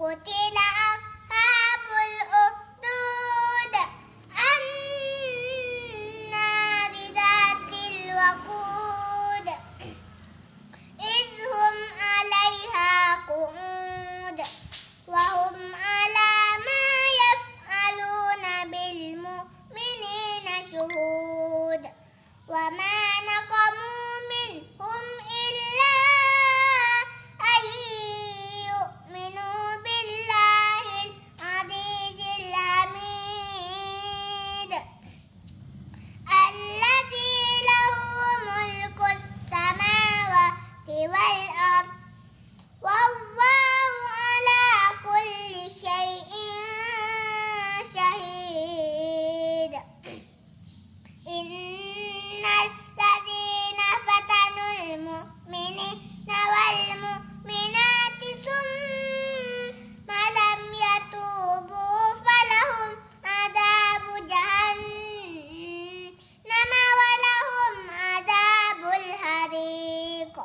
قتل أصحاب الأخدود النار ذات الوقود إذ هم عليها قعود وهم على ما يفعلون بالمؤمنين شهود وما نقموا منهم إلا أن يؤمنوا بالله العزيز الحميد الذي له ملك السماوات والأرض والله على كل شيء شهيد إن الذين فتنوا المؤمنين والمؤمنات ثم لم يتوبوا فلهم عذاب جهنم ولهم عذاب الحريق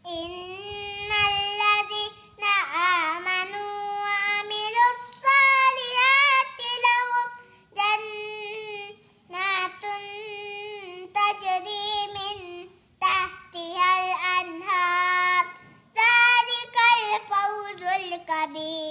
إن الذين آمنوا وعملوا الصالحات لهم جنات تجري من تحتها الأنهار ذلك الفوز الكبير